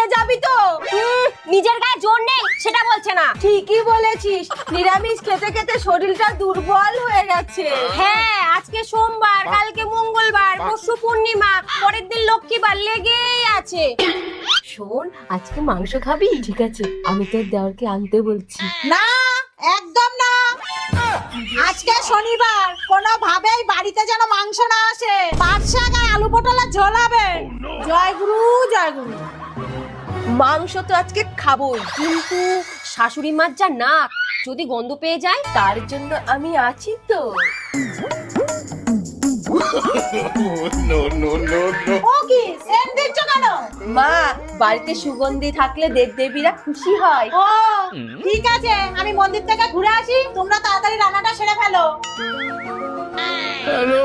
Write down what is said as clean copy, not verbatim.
খেয়ে যাবি তো? নিজের গায়ে জোর নেই সেটা বলছে না। ঠিকই বলেছিস, নিরামিষ খেতে খেতে শরীরটা দুর্বল হয়ে গেছে। হ্যাঁ, আজকে সোমবার, কালকে মঙ্গলবার, পরশু পূর্ণিমা, পরের দিন লক্ষ্মীবার লেগেই আছে। শোন, আজকে মাংস খাবি? ঠিক আছে, আমি তোর দেওরকে আনতে বলছি। না, একদম না। আজকে শনিবার, কোনোভাবেই বাড়িতে যেন মাংস না আসে। পাট শাক আর আলু পটলের ঝোল হবে। জয় গুরু, জয় গুরু। মাংস তো আজকে খাবোই, কিন্তু শাশুড়ি মার যা নাক, যদি গন্ধ পেয়ে যায়। তার জন্য আমি আছি তো। ও কি সেন দিচ্ছ কেন? মা, বাড়িতে সুগন্ধি থাকলে দেবদেবীরা খুশি হয়। ও ঠিক আছে, আমি মন্দির থেকে ঘুরে আসি, তোমরা তাড়াতাড়ি রান্নাটা সেরে ফেলো। হ্যালো